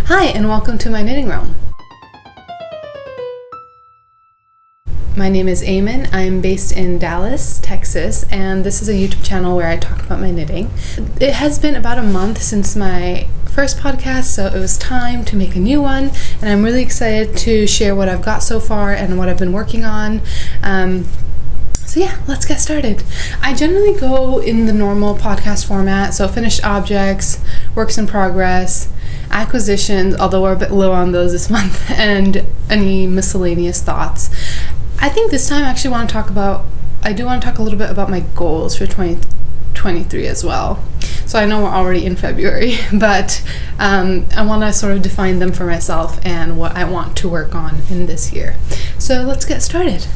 Hi, and welcome to my knitting realm. My name is Eamon. I'm based in Dallas, Texas, and this is a YouTube channel where I talk about my knitting. It has been about a month since my first podcast, so it was time to make a new one, and I'm really excited to share what I've got so far and what I've been working on. So yeah, let's get started. I generally go in the normal podcast format, so finished objects, works in progress, acquisitions, although we're a bit low on those this month, and any miscellaneous thoughts. I think this time I actually want to talk a little bit about my goals for 2023 as well. So I know we're already in February, but I want to sort of define them for myself and what I want to work on in this year. So let's get started.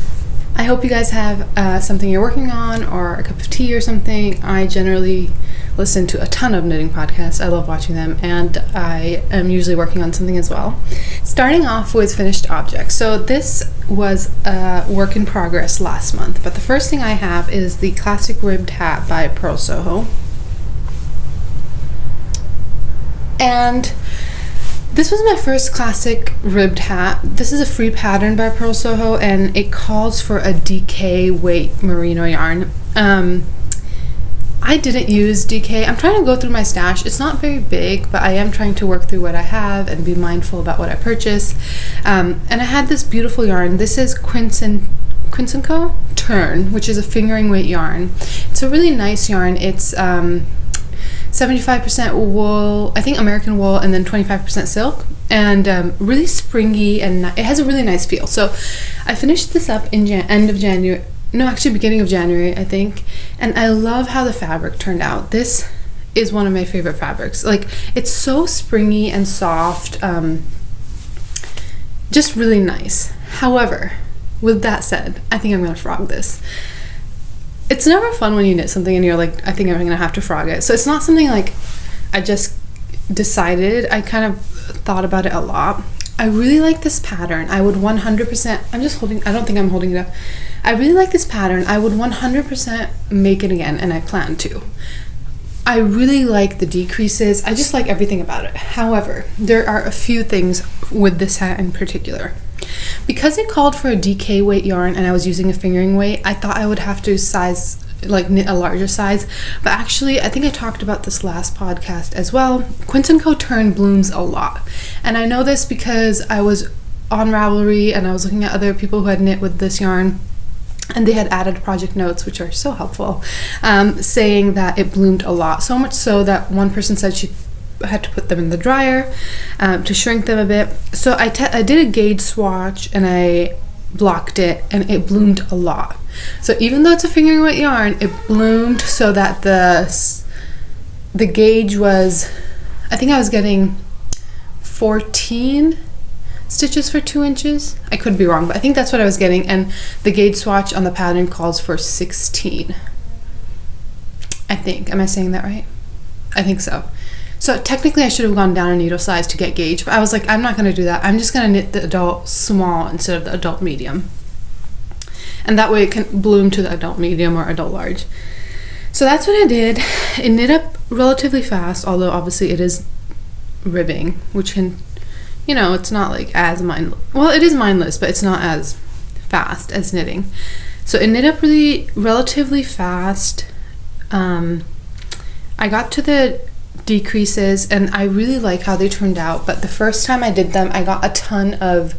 I hope you guys have something you're working on or a cup of tea or something. I generally listen to a ton of knitting podcasts. I love watching them, and I am usually working on something as well. Starting off with finished objects. So this was a work in progress last month, but the first thing I have is the classic ribbed hat by Purl Soho. And this was my first classic ribbed hat. This is a free pattern by Purl Soho, and it calls for a DK weight merino yarn. I didn't use DK. I'm trying to go through my stash. It's not very big, but I am trying to work through what I have and be mindful about what I purchase. And I had this beautiful yarn. This is Quince & Co. Turn, which is a fingering weight yarn. It's a really nice yarn. It's 75% wool, I think American wool, and then 25% silk, and really springy, and it has a really nice feel. So I finished this up in beginning of January, I think, and I love how the fabric turned out. This is one of my favorite fabrics. Like, it's so springy and soft, just really nice. However, with that said, I think I'm gonna frog this. It's never fun when you knit something and you're like, I think I'm gonna have to frog it. So it's not something like I just decided. I kind of thought about it a lot. I really like this pattern. I would 100%, I don't think I'm holding it up. I really like this pattern. I would 100% make it again, and I plan to. I really like the decreases. I just like everything about it. However, there are a few things with this hat in particular. Because it called for a DK weight yarn and I was using a fingering weight, I thought I would have to knit a larger size, but actually I think I talked about this last podcast as well. Quince & Co. Turn blooms a lot, and I know this because I was on Ravelry and I was looking at other people who had knit with this yarn, and they had added project notes, which are so helpful, saying that it bloomed a lot, so much so that one person said she had to put them in the dryer to shrink them a bit. So I did a gauge swatch and I blocked it, and it bloomed a lot. So even though it's a fingering weight yarn, it bloomed so that the gauge was, I think I was getting 14 stitches for 2 inches. I could be wrong, but I think that's what I was getting, and the gauge swatch on the pattern calls for 16. I think. Am I saying that right? I think so. So technically I should have gone down a needle size to get gauge, but I was like, I'm not going to do that. I'm just going to knit the adult small instead of the adult medium. And that way it can bloom to the adult medium or adult large. So that's what I did. It knit up relatively fast, although obviously it is ribbing, which can, it's not like as mindless. Well, it is mindless, but it's not as fast as knitting. So it knit up relatively fast. I got to the decreases and I really like how they turned out, but the first time I did them I got a ton of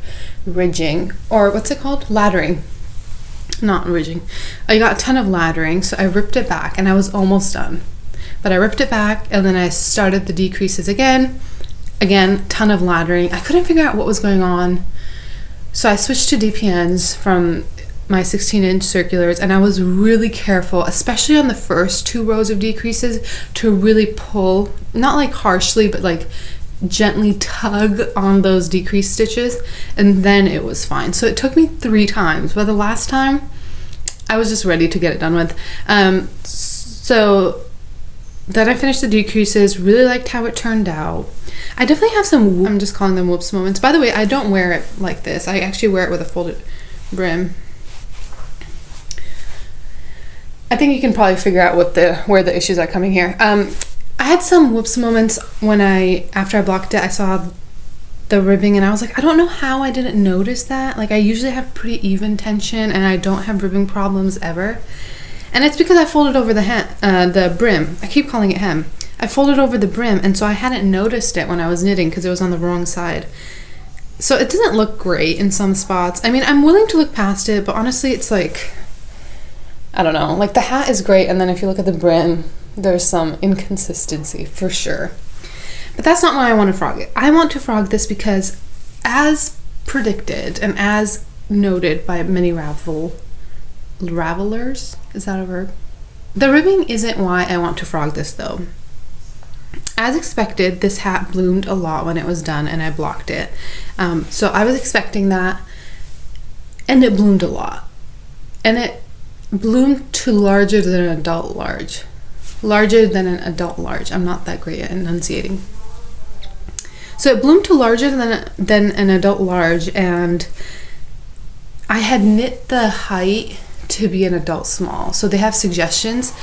ridging, or what's it called, laddering, not ridging. I got a ton of laddering, so I ripped it back and I was almost done, but I ripped it back and then I started the decreases again, ton of laddering. I couldn't figure out what was going on, so I switched to DPNs from my 16-inch circulars, and I was really careful, especially on the first 2 rows of decreases, to really pull, not like harshly, but like gently tug on those decrease stitches, and then it was fine. So it took me 3 times, but the last time I was just ready to get it done with. So then I finished the decreases, really liked how it turned out. I definitely have some, I'm just calling them whoops moments. By the way, I don't wear it like this. I actually wear it with a folded brim. I think you can probably figure out where the issues are coming here. I had some whoops moments when after I blocked it, I saw the ribbing, and I was like, I don't know how I didn't notice that. Like, I usually have pretty even tension, and I don't have ribbing problems ever. And it's because I folded over the brim. I keep calling it hem. I folded over the brim, and so I hadn't noticed it when I was knitting because it was on the wrong side. So it doesn't look great in some spots. I mean, I'm willing to look past it, but honestly, it's like, I don't know. Like, the hat is great, and then if you look at the brim, there's some inconsistency for sure. But that's not why I want to frog it. I want to frog this because, as predicted and as noted by many ravelers, is that a verb? The ribbing isn't why I want to frog this though. As expected, this hat bloomed a lot when it was done, and I blocked it. So I was expecting that, and it bloomed a lot. And it bloomed to larger than an adult large. Larger than an adult large. I'm not that great at enunciating. So it bloomed to larger than an adult large, and I had knit the height to be an adult small. So they have suggestions.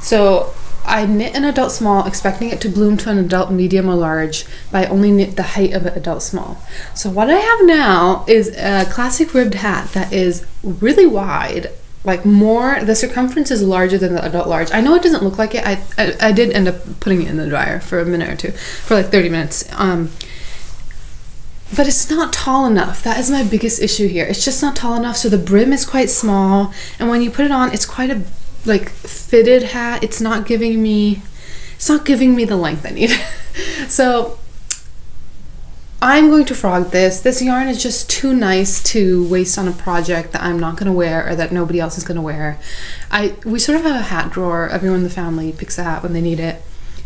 So I knit an adult small, expecting it to bloom to an adult medium or large, but I only knit the height of an adult small. So what I have now is a classic ribbed hat that is really wide, like the circumference is larger than the adult large. I know it doesn't look like it. I did end up putting it in the dryer for a minute or two, for like 30 minutes. But it's not tall enough. That is my biggest issue here. It's just not tall enough. So the brim is quite small, and when you put it on, it's quite a like fitted hat. It's not giving me the length I need. So I'm going to frog this. This yarn is just too nice to waste on a project that I'm not going to wear or that nobody else is going to wear. We sort of have a hat drawer. Everyone in the family picks a hat when they need it.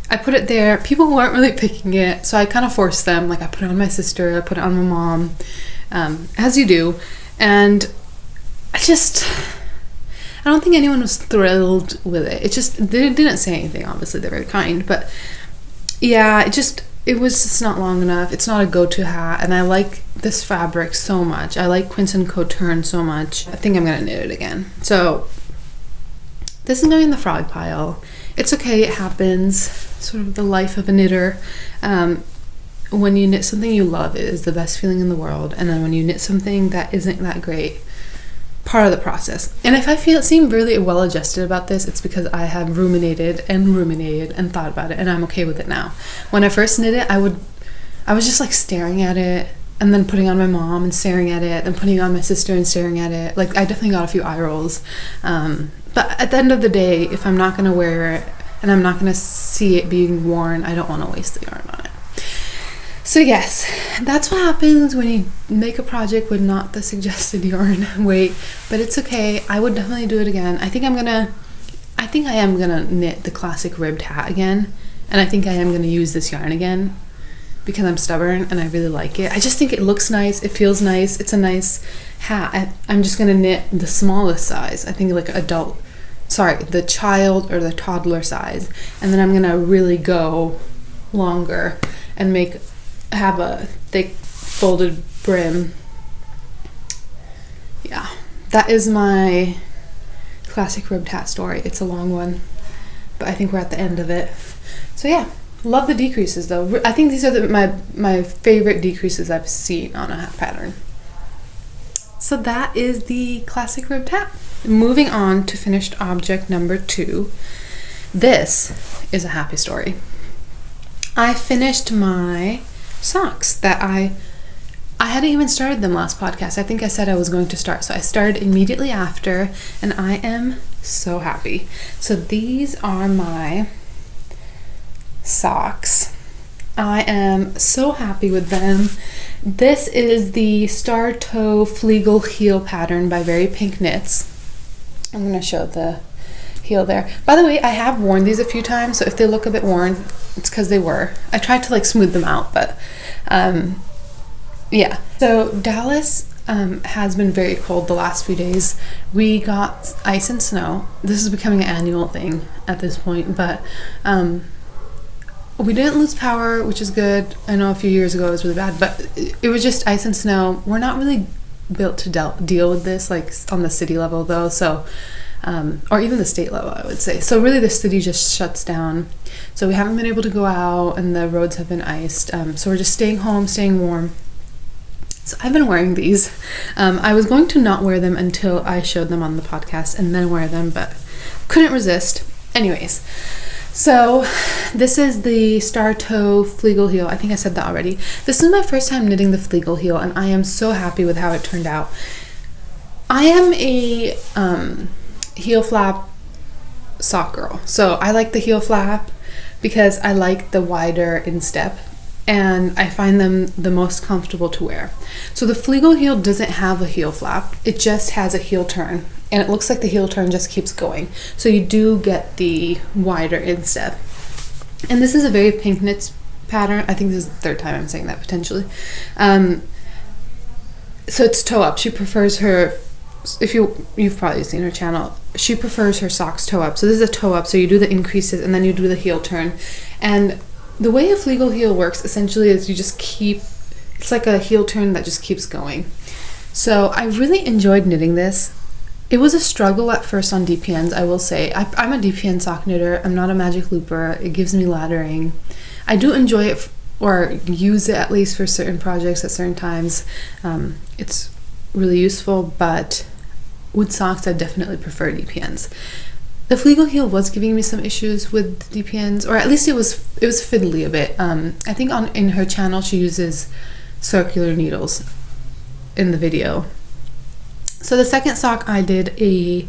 I put it there. People weren't really picking it, so I kind of forced them. Like, I put it on my sister, I put it on my mom, as you do. And I don't think anyone was thrilled with it. They didn't say anything, obviously. They're very kind. But yeah, it was just not long enough. It's not a go-to hat, and I like this fabric so much. I like Quince & Coturn so much. I think I'm going to knit it again. So this is going in the frog pile. It's okay, it happens. Sort of the life of a knitter. When you knit something you love, it is the best feeling in the world. And then when you knit something that isn't that great, part of the process. And if I seem really well adjusted about this, it's because I have ruminated and thought about it, and I'm okay with it now. When I first knit it, I was just like staring at it, and then putting on my mom and staring at it, and putting on my sister and staring at it. Like, I definitely got a few eye rolls. But at the end of the day, if I'm not going to wear it and I'm not going to see it being worn, I don't want to waste the yarn on it. So yes, that's what happens when you make a project with not the suggested yarn weight, but it's okay. I would definitely do it again. I think I am gonna knit the classic ribbed hat again, and I think I am gonna use this yarn again because I'm stubborn and I really like it. I just think it looks nice, it feels nice, it's a nice hat. I'm just gonna knit the smallest size. I think like the child or the toddler size, and then I'm gonna really go longer and have a thick folded brim. Yeah, that is my classic ribbed hat story. It's a long one, but I think we're at the end of it. So yeah, love the decreases though. I think these are my favorite decreases I've seen on a hat pattern. So that is the classic ribbed hat. Moving on to finished object number 2. This is a happy story. I finished my socks that I hadn't even started them last podcast. I think I said I was going to start, so I started immediately after, and I am so happy. So these are my socks. I am so happy with them. This is the Star Toe Fleegle heel pattern by Very Pink Knits. I'm going to show the heel there. By the way, I have worn these a few times, so if they look a bit worn, it's because they were. I tried to like smooth them out, but yeah. So Dallas has been very cold the last few days. We got ice and snow. This is becoming an annual thing at this point, but we didn't lose power, which is good. I know a few years ago it was really bad, but it was just ice and snow. We're not really built to deal with this like on the city level though, so or even the state level, I would say. So really the city just shuts down, so we haven't been able to go out and the roads have been iced, so we're just staying home, staying warm. So I've been wearing these. I was going to not wear them until I showed them on the podcast and then wear them, but couldn't resist. Anyways, so this is the Star Toe Fleegle heel. I think I said that already. This is my first time knitting the Fleegle heel, and I am so happy with how it turned out. I am a heel flap sock girl. So I like the heel flap because I like the wider instep, and I find them the most comfortable to wear. So the Fleegle heel doesn't have a heel flap. It just has a heel turn, and it looks like the heel turn just keeps going. So you do get the wider instep. And this is a very pink knits pattern. I think this is the third time I'm saying that potentially. So it's toe up. She prefers her, if you've probably seen her channel, she prefers her socks toe up. So this is a toe up, so you do the increases and then you do the heel turn. And the way a Fleegle heel works essentially is you just keep, it's like a heel turn that just keeps going. So I really enjoyed knitting this. It was a struggle at first on DPNs, I will say. I'm a DPN sock knitter. I'm not a magic looper. It gives me laddering. I do enjoy it, or use it at least for certain projects at certain times. It's really useful, but with socks I definitely prefer DPNs. The Fleegle heel was giving me some issues with DPNs, or at least it was fiddly a bit. I think in her channel she uses circular needles in the video. So the second sock I did I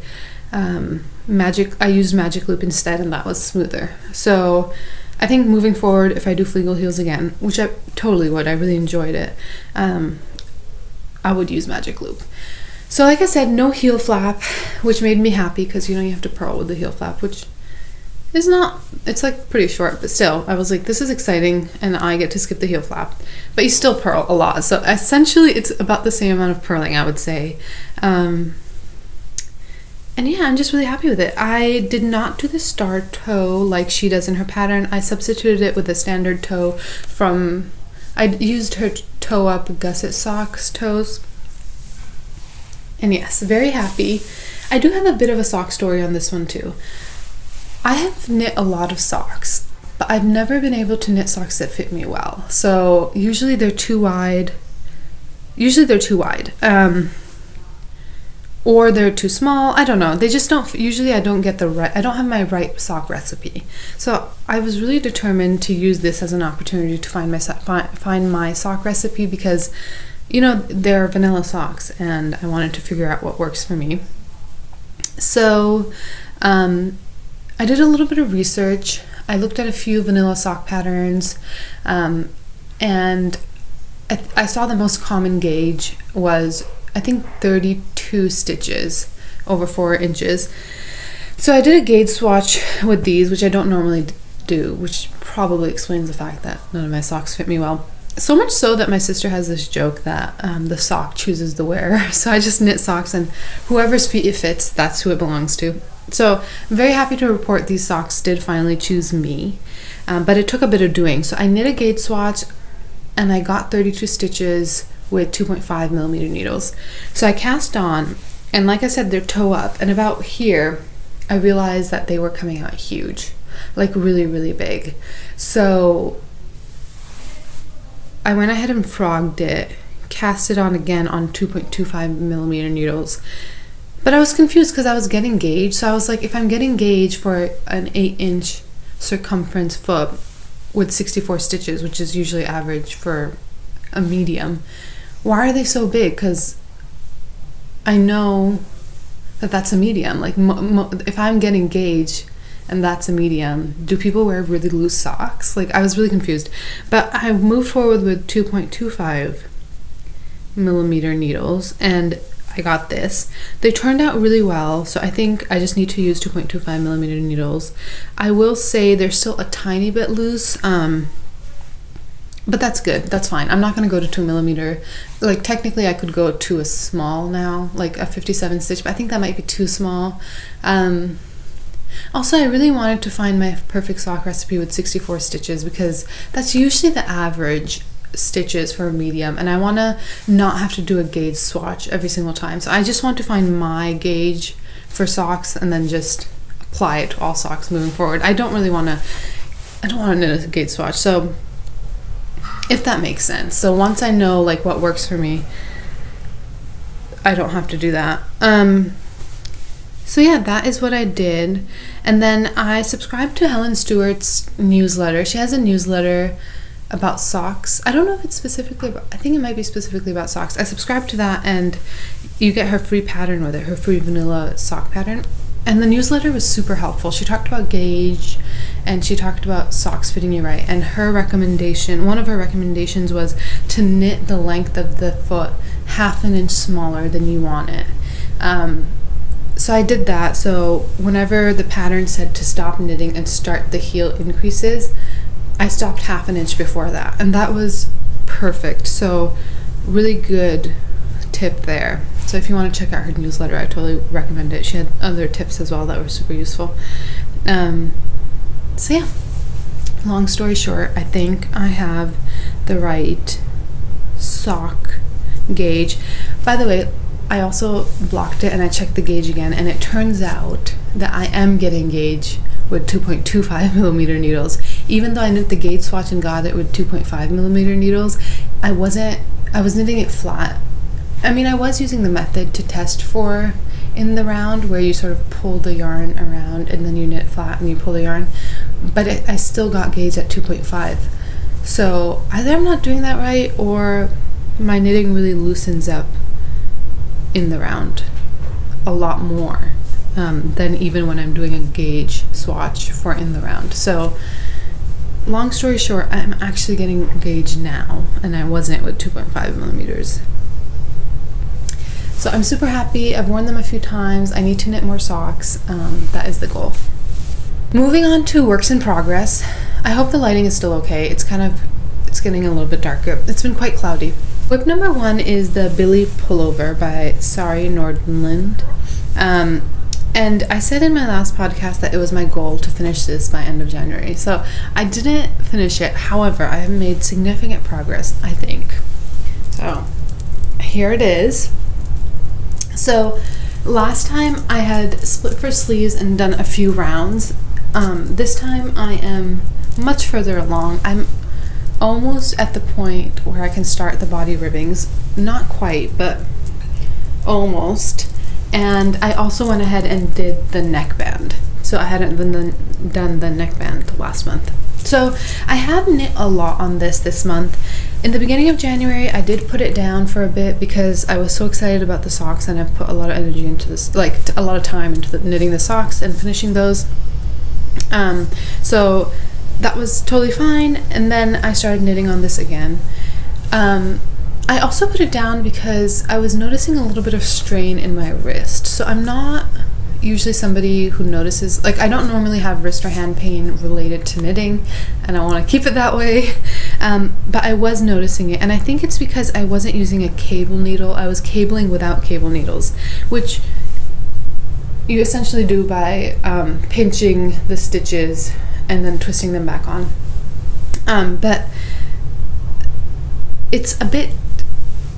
used magic loop instead, and that was smoother. So I think moving forward, if I do Fleegle heels again, which I totally would, I really enjoyed it, I would use magic loop. So like I said, no heel flap, which made me happy because you have to purl with the heel flap, which is not, it's like pretty short, but still, I was like, this is exciting, and I get to skip the heel flap. But you still purl a lot, so essentially it's about the same amount of purling, I would say. And yeah, I'm just really happy with it. I did not do the star toe like she does in her pattern. I substituted it with a standard toe from, I used her toe up gusset socks toes. And yes, very happy. I do have a bit of a sock story on this one too. I have knit a lot of socks, but I've never been able to knit socks that fit me well. So usually they're too wide. Or they're too small. I don't know. They just don't, usually I don't get the right, I don't have my right sock recipe. So I was really determined to use this as an opportunity to find my sock recipe, because they're vanilla socks and I wanted to figure out what works for me. So I did a little bit of research. I looked at a few vanilla sock patterns, and I saw the most common gauge was, I think, 32 stitches over 4 inches. So I did a gauge swatch with these, which I don't normally do, which probably explains the fact that none of my socks fit me well. So much so that my sister has this joke that the sock chooses the wearer. So I just knit socks, and whoever's feet it fits, that's who it belongs to. So I'm very happy to report these socks did finally choose me, but it took a bit of doing. So I knit a gauge swatch, and I got 32 stitches with 2.5 millimeter needles. So I cast on, and like I said, they're toe up, and about here I realized that they were coming out huge, like really, really big. So I went ahead and frogged it, cast it on again on 2.25 millimeter needles. But I was confused because I was getting gauge. So I was like, if I'm getting gauge for an 8-inch circumference foot with 64 stitches, which is usually average for a medium, why are they so big? Because I know that that's a medium. Like if I'm getting gauge and that's a medium, do people wear really loose socks? Like, I was really confused. But I moved forward with 2.25 millimeter needles, and I got this. They turned out really well, so I think I just need to use 2.25 millimeter needles. I will say they're still a tiny bit loose, but that's good. That's fine. I'm not going to go to 2 millimeter. Like, technically I could go to a small now, like a 57 stitch, but I think that might be too small. Also, I really wanted to find my perfect sock recipe with 64 stitches, because that's usually the average stitches for a medium, and I want to not have to do a gauge swatch every single time. So I just want to find my gauge for socks and then just apply it to all socks moving forward. I don't want to knit a gauge swatch. So if that makes sense. So once I know like what works for me, I don't have to do that. So yeah, that is what I did. And then I subscribed to Helen Stewart's newsletter. She has a newsletter about socks. I don't know if it's specifically about, I think it might be specifically about socks. I subscribed to that, and you get her free pattern with it, her free vanilla sock pattern. And the newsletter was super helpful. She talked about gauge, and she talked about socks fitting you right. And her recommendation, one of her recommendations was to knit the length of the foot half an inch smaller than you want it. So I did that. So whenever the pattern said to stop knitting and start the heel increases, I stopped half an inch before that, and that was perfect. So really good tip there. So if you want to check out her newsletter, I totally recommend it. She had other tips as well that were super useful. So yeah, long story short, I think I have the right sock gauge. By the way, I also blocked it and I checked the gauge again, and it turns out that I am getting gauge with 2.25 millimeter needles. Even though I knit the gauge swatch and got it with 2.5 millimeter needles, I was knitting it flat. I mean, I was using the method to test for in the round where you sort of pull the yarn around and then you knit flat and you pull the yarn, but I still got gauge at 2.5. So either I'm not doing that right, or my knitting really loosens up in the round a lot more than even when I'm doing a gauge swatch for in the round. So long story short, I'm actually getting gauge now, and I wasn't with 2.5 millimeters. So I'm super happy. I've worn them a few times. I need to knit more socks. That is the goal. Moving on to works in progress. I hope the lighting is still okay. It's getting a little bit darker. It's been quite cloudy. Whip number 1 is the Billie Pullover by Sari Nordland. And I said in my last podcast that it was my goal to finish this by end of January. So I didn't finish it. However, I have made significant progress, I think. So here it is. So last time I had split for sleeves and done a few rounds. This time I am much further along. I'm almost at the point where I can start the body ribbings. Not quite, but almost. And I also went ahead and did the neckband. So I hadn't done the neckband last month. So I have knit a lot on this month. In the beginning of January, I did put it down for a bit because I was so excited about the socks, and I've put a lot of energy into this, like a lot of time into knitting the socks and finishing those. So that was totally fine. And then I started knitting on this again. I also put it down because I was noticing a little bit of strain in my wrist. So I'm not usually somebody who notices, like I don't normally have wrist or hand pain related to knitting, and I want to keep it that way. But I was noticing it, and I think it's because I wasn't using a cable needle. I was cabling without cable needles, which you essentially do by pinching the stitches and then twisting them back on. But it's a bit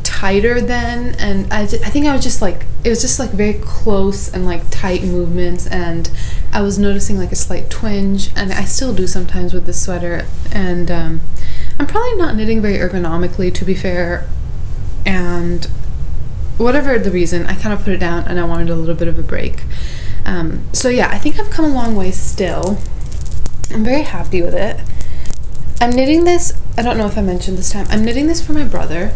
tighter then, and I think I was just like, it was just like very close and like tight movements, and I was noticing like a slight twinge, and I still do sometimes with this sweater. And I'm probably not knitting very ergonomically, to be fair, and whatever the reason, I kind of put it down and I wanted a little bit of a break. So yeah, I think I've come a long way still. I'm very happy with it. I'm knitting this, I don't know if I mentioned this time, I'm knitting this for my brother.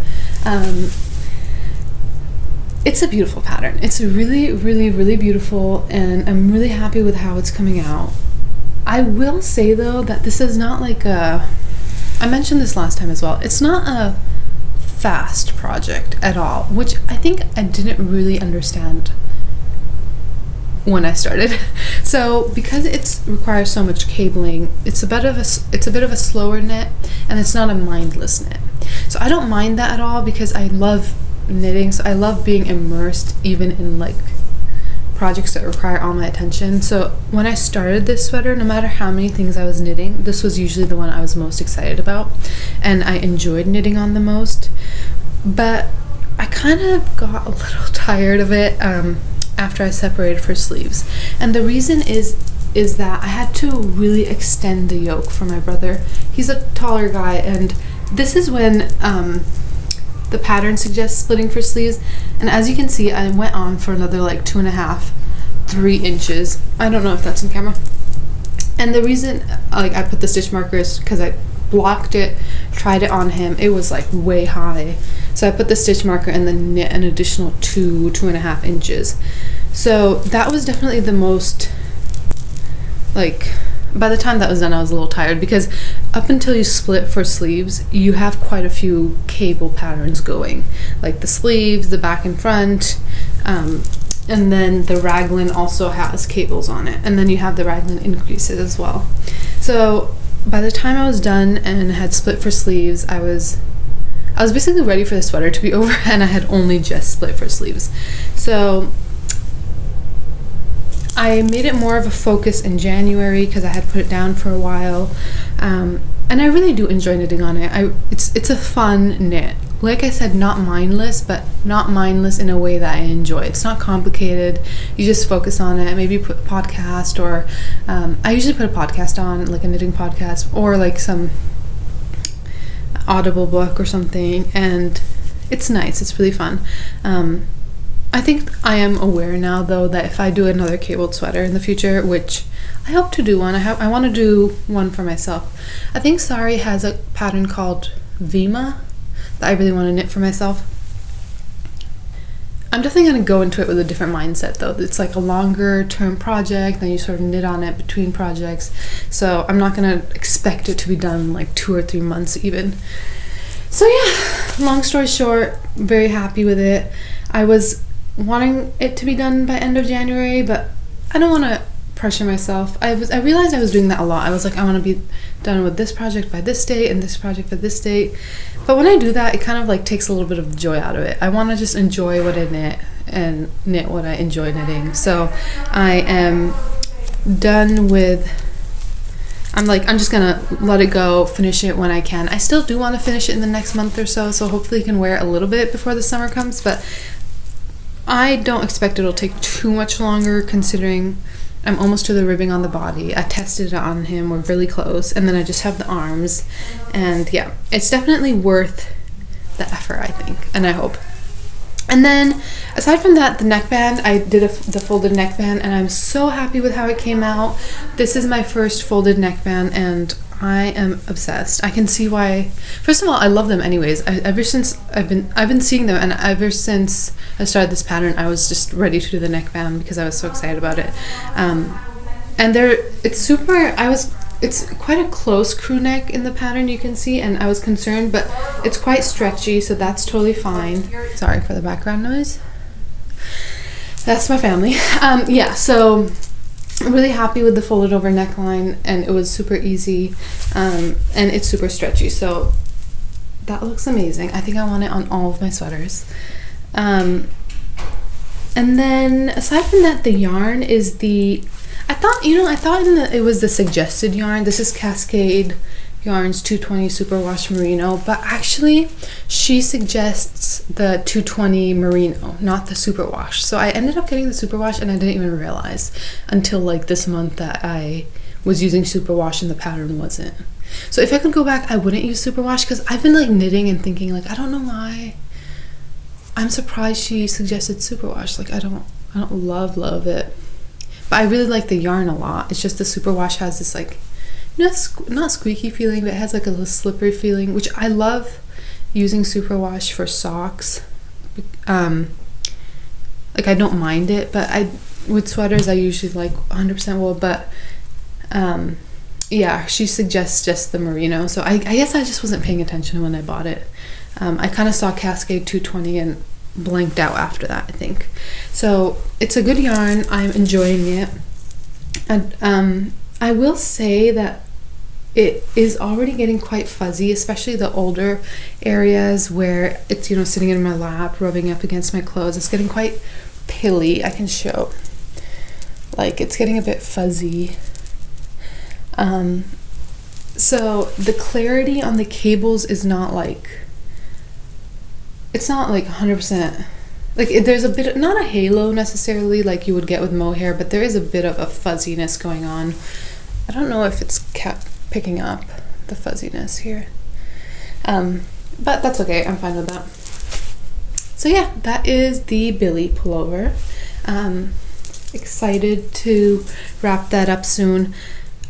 It's a beautiful pattern. It's really, really, really beautiful, and I'm really happy with how it's coming out. I will say though that this is not like I mentioned this last time as well, it's not a fast project at all, which I think I didn't really understand when I started. So because it requires so much cabling, it's a bit of a slower knit, and it's not a mindless knit. So I don't mind that at all because I love knitting. So I love being immersed even in like projects that require all my attention. So when I started this sweater, no matter how many things I was knitting, this was usually the one I was most excited about, and I enjoyed knitting on the most. But I kind of got a little tired of it after I separated for sleeves, and the reason is that I had to really extend the yoke for my brother. He's a taller guy, and this is when the pattern suggests splitting for sleeves, and as you can see, I went on for another like 2.5-3 inches. I don't know if that's in camera. And the reason like I put the stitch marker is because I blocked it, tried it on him, it was like way high, so I put the stitch marker and then knit an additional 2.5 inches. So that was definitely the most, like, by the time that was done I was a little tired, because up until you split for sleeves you have quite a few cable patterns going, like the sleeves, the back and front, and then the raglan also has cables on it, and then you have the raglan increases as well. So by the time I was done and had split for sleeves, I was basically ready for the sweater to be over, and I had only just split for sleeves. So I made it more of a focus in January because I had put it down for a while, and I really do enjoy knitting on it. It's a fun knit. Like I said, not mindless, but not mindless in a way that I enjoy. It's not complicated. You just focus on it. Maybe put a podcast, or I usually put a podcast on, like a knitting podcast, or like some Audible book or something, and it's nice. It's really fun. I think I am aware now, though, that if I do another cabled sweater in the future, which I hope to do one, I want to do one for myself. I think Sari has a pattern called Vima that I really want to knit for myself. I'm definitely going to go into it with a different mindset, though. It's like a longer term project, then you sort of knit on it between projects, so I'm not going to expect it to be done in like 2 or 3 months even. So yeah, long story short, very happy with it. I was wanting it to be done by end of January, but I don't want to pressure myself. I realized I was doing that a lot. I was like, I want to be done with this project by this date and this project by this date, but when I do that, it kind of like takes a little bit of joy out of it. I want to just enjoy what I knit and knit what I enjoy knitting. So I am done with, I'm just gonna let it go, finish it when I can. I still do want to finish it in the next month or so hopefully you can wear it a little bit before the summer comes, but I don't expect it'll take too much longer, considering I'm almost to the ribbing on the body. I tested it on him, we're really close, and then I just have the arms, and yeah, it's definitely worth the effort, I think, and I hope. And then aside from that, the neckband, I did the folded neckband, and I'm so happy with how it came out. This is my first folded neckband, and I am obsessed. I can see why. First of all, I love them anyways. Ever since I've been seeing them, and ever since I started this pattern, I was just ready to do the neckband because I was so excited about it. And it's quite a close crew neck in the pattern, you can see, and I was concerned, but it's quite stretchy, so that's totally fine. Sorry for the background noise. That's my family. Yeah, so I'm really happy with the folded over neckline, and it was super easy, and it's super stretchy, so that looks amazing. I think I want it on all of my sweaters. And then aside from that, the yarn is I thought it was the suggested yarn. This is Cascade Yarns 220 Superwash Merino, but actually she suggests the 220 Merino, not the Superwash. So I ended up getting the Superwash, and I didn't even realize until like this month that I was using Superwash and the pattern wasn't. So if I could go back, I wouldn't use Superwash, because I've been like knitting and thinking like, I don't know why. I'm surprised she suggested Superwash. Like I don't love it. But I really like the yarn a lot. It's just the Superwash has this like, not squeaky feeling, but it has like a little slippery feeling, which I love using Superwash for socks. Like I don't mind it, but with sweaters I usually like 100% wool, but yeah, she suggests just the merino, so I guess I just wasn't paying attention when I bought it. I kind of saw Cascade 220 and blanked out after that, I think. So it's a good yarn. I'm enjoying it, and I will say that it is already getting quite fuzzy, especially the older areas where it's, you know, sitting in my lap, rubbing up against my clothes. It's getting quite pilly. I can show, like, it's getting a bit fuzzy. So the clarity on the cables is not like, it's not like 100%, like there's a bit, not a halo necessarily like you would get with mohair, but there is a bit of a fuzziness going on. I don't know if it's kept picking up the fuzziness here. But that's okay, I'm fine with that. So yeah, that is the Billie Pullover. Excited to wrap that up soon.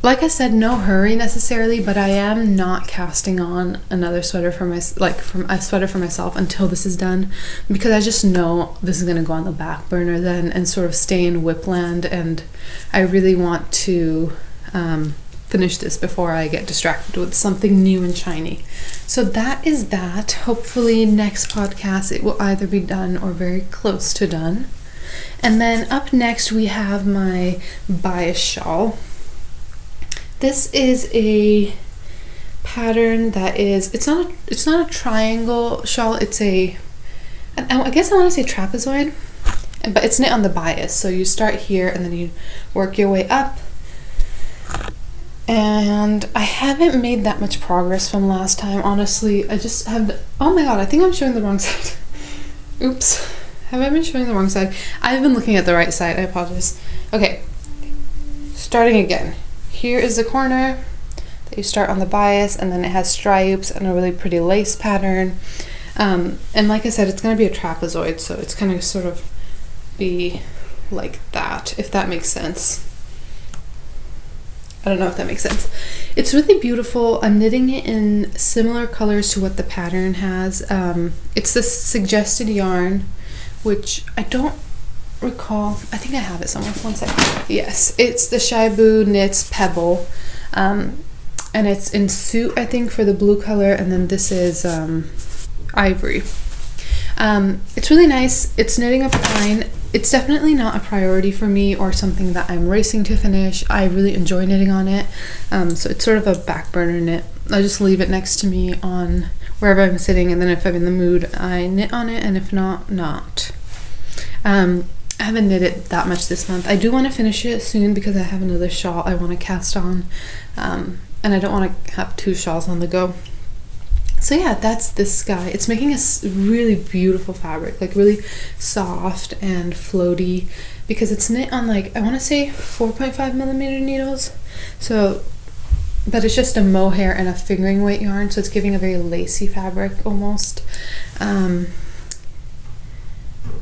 Like I said, no hurry necessarily, but I am not casting on another sweater for a sweater for myself until this is done, because I just know this is gonna go on the back burner then and sort of stay in whipland, and I really want to finish this before I get distracted with something new and shiny. So that is that. Hopefully next podcast it will either be done or very close to done. And then up next we have my bias shawl. This is a pattern that is, it's not a triangle shawl, it's I guess I want to say trapezoid, but it's knit on the bias. So you start here and then you work your way up. And I haven't made that much progress from last time, honestly. I just have, oh my god, I think I'm showing the wrong side. Oops, have I been showing the wrong side? I've been looking at the right side, I apologize. Okay, starting again. Here is the corner that you start on the bias, and then it has stripes and a really pretty lace pattern. And like I said, it's going to be a trapezoid, so it's going to sort of be like that, if that makes sense. I don't know if that makes sense. It's really beautiful. I'm knitting it in similar colors to what the pattern has. It's the suggested yarn, which I don't recall. I think I have it somewhere. One second. Yes, it's the Shibu Knits Pebble, and it's in suit, I think, for the blue color, and then this is ivory. It's really nice. It's knitting up fine. It's definitely not a priority for me or something that I'm racing to finish. I really enjoy knitting on it, so it's sort of a back burner knit. I just leave it next to me on wherever I'm sitting, and then if I'm in the mood I knit on it, and if not, not. I haven't knit it that much this month. I do want to finish it soon because I have another shawl I want to cast on, and I don't want to have two shawls on the go. So yeah, that's this guy. It's making a really beautiful fabric, like really soft and floaty, because it's knit on, like, I want to say 4.5 millimeter needles. So, but it's just a mohair and a fingering weight yarn, so it's giving a very lacy fabric almost. And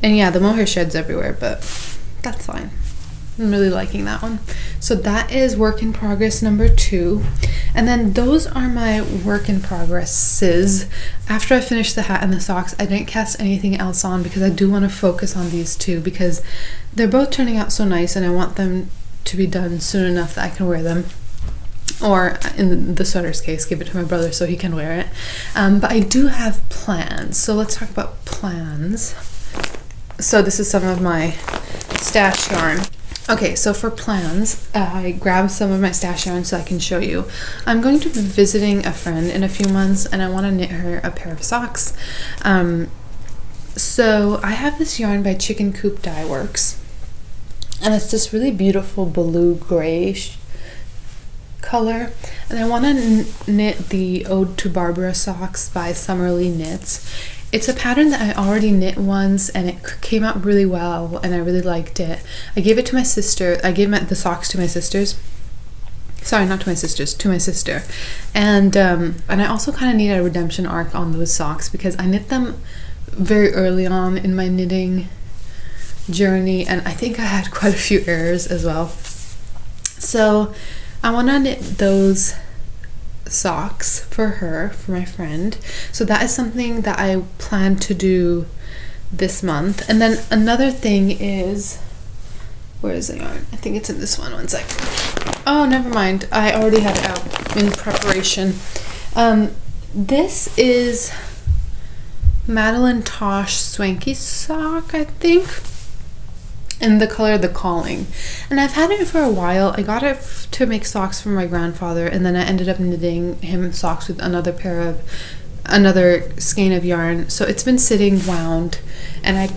yeah, the mohair sheds everywhere, but that's fine. I'm really liking that one. So that is work in progress number 2. And then those are my work in progresses. After I finished the hat and the socks, I didn't cast anything else on because I do want to focus on these two because they're both turning out so nice and I want them to be done soon enough that I can wear them. Or in the sweater's case, give it to my brother so he can wear it. But I do have plans. So let's talk about plans. So this is some of my stash yarn. Okay, so for plans, I grabbed some of my stash yarn so I can show you. I'm going to be visiting a friend in a few months and I want to knit her a pair of socks. So I have this yarn by Chicken Coop Dye Works, and it's this really beautiful blue grayish color, and I want to knit the Ode to Barbara socks by Summerly Knits. It's a pattern that I already knit once and it came out really well and I really liked it. I gave it to my sister. I gave the socks to my sisters. Sorry, not to my sisters, to my sister. And I also kind of need a redemption arc on those socks because I knit them very early on in my knitting journey and I think I had quite a few errors as well. So I want to knit those socks for her, for my friend. So that is something that I plan to do this month. And then another thing is, where is the yarn? I think it's in this one. One sec. Oh, never mind. I already had it out in preparation. This is Madeline Tosh Swanky sock, I think, in the color The Calling, and I've had it for a while. I got it to make socks for my grandfather, and then I ended up knitting him socks with another skein of yarn. So it's been sitting wound, and I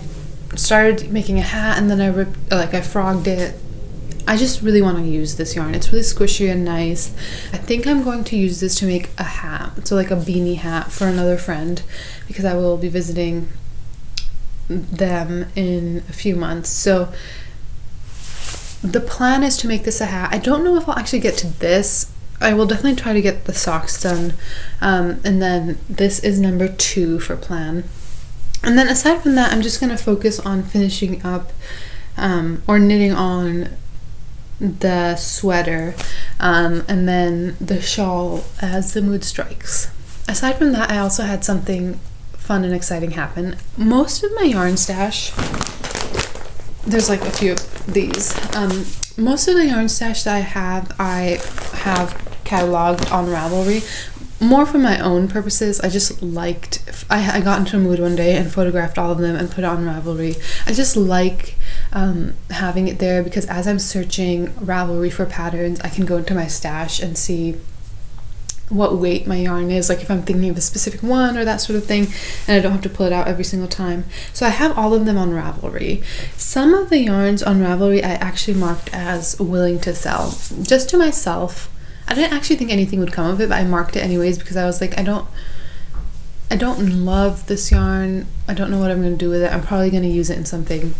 started making a hat, and then I frogged it. I just really want to use this yarn. It's really squishy and nice. I think I'm going to use this to make a hat, so like a beanie hat for another friend, because I will be visiting them in a few months. So the plan is to make this a hat. I don't know if I'll actually get to this I will definitely try to get the socks done. And then this is number 2 for plan. And then aside from that, I'm just going to focus on finishing up or knitting on the sweater and then the shawl as the mood strikes. Aside from that, I also had something fun and exciting happen. Most of my yarn stash, there's like a few of these. Most of the yarn stash that I have cataloged on Ravelry, more for my own purposes. I just liked, I got into a mood one day and photographed all of them and put it on Ravelry. I just like having it there because as I'm searching Ravelry for patterns, I can go into my stash and see what weight my yarn is, like if I'm thinking of a specific one or that sort of thing, and I don't have to pull it out every single time. So I have all of them on Ravelry. Some of the yarns on Ravelry I actually marked as willing to sell, just to myself. I didn't actually think anything would come of it, but I marked it anyways because I was like, I don't love this yarn. I don't know what I'm going to do with it. I'm probably going to use it in something.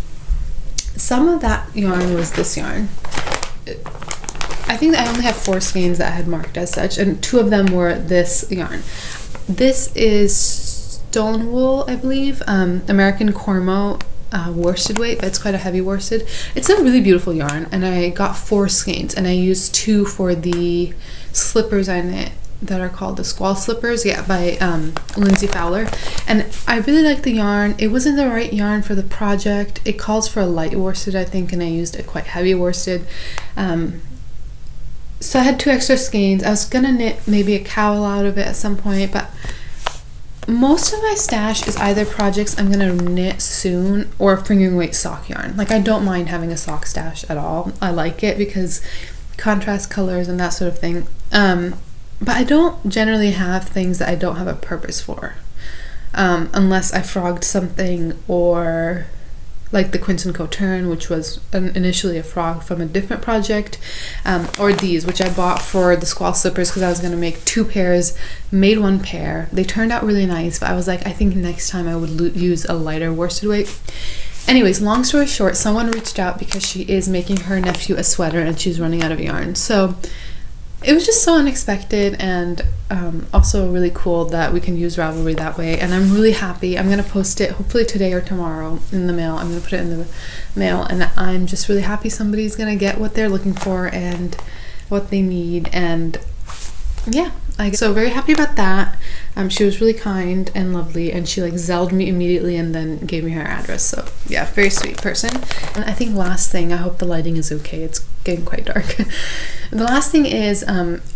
Some of that yarn was this yarn. I think I only have 4 skeins that I had marked as such, and 2 of them were this yarn. This is stone wool, I believe, American Cormo worsted weight, but it's quite a heavy worsted. It's a really beautiful yarn, and I got 4 skeins, and I used 2 for the slippers I knit that are called the SHAWL slippers, by Lindsay Fowler. And I really like the yarn. It wasn't the right yarn for the project. It calls for a light worsted, I think, and I used a quite heavy worsted. So I had 2 extra skeins. I was gonna knit maybe a cowl out of it at some point, but most of my stash is either projects I'm gonna knit soon or fingering weight sock yarn. Like, I don't mind having a sock stash at all. I like it because contrast colors and that sort of thing. But I don't generally have things that I don't have a purpose for, unless I frogged something, or like the Quince & Coturn, which was initially a frog from a different project, or these, which I bought for the SHAWL slippers because I was going to make 2 pairs, made 1 pair. They turned out really nice, but I was like, I think next time I would use a lighter worsted weight. Anyways, long story short, someone reached out because she is making her nephew a sweater and she's running out of yarn. So it was just so unexpected, and also really cool that we can use Ravelry that way, and I'm really happy. I'm going to post it hopefully today or tomorrow in the mail. I'm going to put it in the mail, and I'm just really happy somebody's going to get what they're looking for and what they need, and yeah, so very happy about that. She was really kind and lovely, and she like Zelled me immediately and then gave me her address. So yeah, very sweet person. And I think last thing, I hope the lighting is okay. It's getting quite dark. The last thing is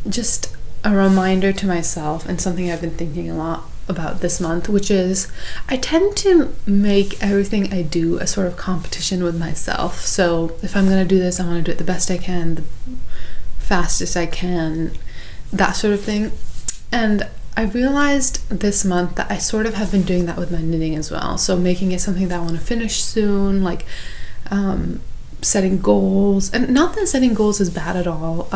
just a reminder to myself, and something I've been thinking a lot about this month, which is I tend to make everything I do a sort of competition with myself. So if I'm going to do this, I want to do it the best I can, the fastest I can, that sort of thing. And I realized this month that I sort of have been doing that with my knitting as well. So making it something that I want to finish soon, like setting goals. And not that setting goals is bad at all,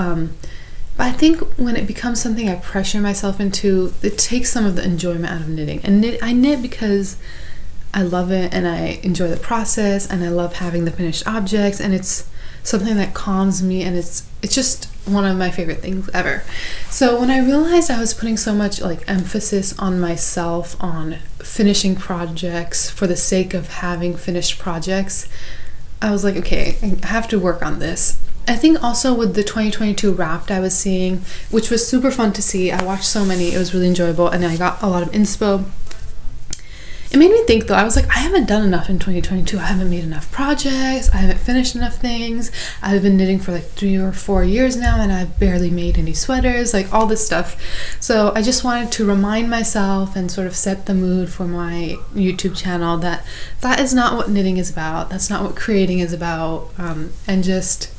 but I think when it becomes something I pressure myself into, it takes some of the enjoyment out of knitting. And I knit because I love it and I enjoy the process and I love having the finished objects, and it's something that calms me, and it's just one of my favorite things ever. So when I realized I was putting so much like emphasis on myself, on finishing projects for the sake of having finished projects, I was like, okay, I have to work on this. I think also with the 2022 Wrapped I was seeing, which was super fun to see. I watched so many, it was really enjoyable, and I got a lot of inspo. It made me think though, I was like, I haven't done enough in 2022. I haven't made enough projects, I haven't finished enough things. I've been knitting for like 3 or 4 years now, and I've barely made any sweaters, like all this stuff. So I just wanted to remind myself and sort of set the mood for my YouTube channel that that is not what knitting is about. That's not what creating is about. And just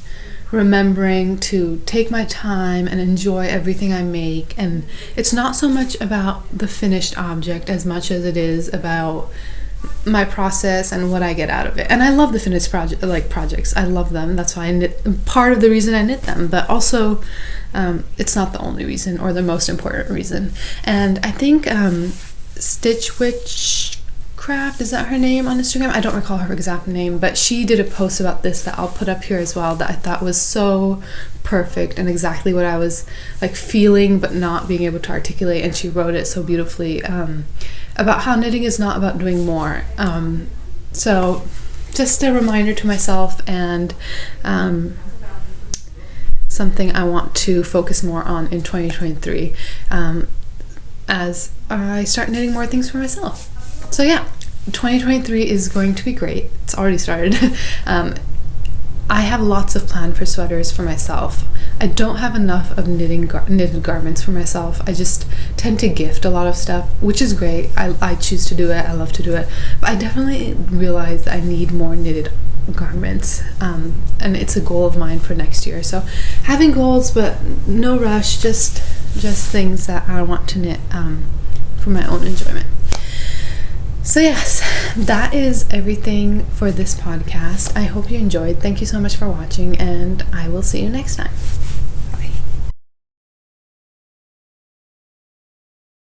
remembering to take my time and enjoy everything I make. And it's not so much about the finished object as much as it is about my process and what I get out of it. And I love the finished projects. I love them. That's why I knit. Part of the reason I knit them, but also it's not the only reason or the most important reason. And I think Stitch Witch Craft, is that her name on Instagram? I don't recall her exact name, but she did a post about this that I'll put up here as well, that I thought was so perfect and exactly what I was like feeling but not being able to articulate. And she wrote it so beautifully about how knitting is not about doing more. So just a reminder to myself, and something I want to focus more on in 2023 as I start knitting more things for myself. So yeah, 2023 is going to be great. It's already started. I have lots of planned for sweaters for myself. I don't have enough of knitted garments for myself. I just tend to gift a lot of stuff, which is great. I choose to do it. I love to do it. But I definitely realize I need more knitted garments, and it's a goal of mine for next year. So having goals, but no rush, just things that I want to knit for my own enjoyment. So yes, that is everything for this podcast. I hope you enjoyed. Thank you so much for watching, and I will see you next time.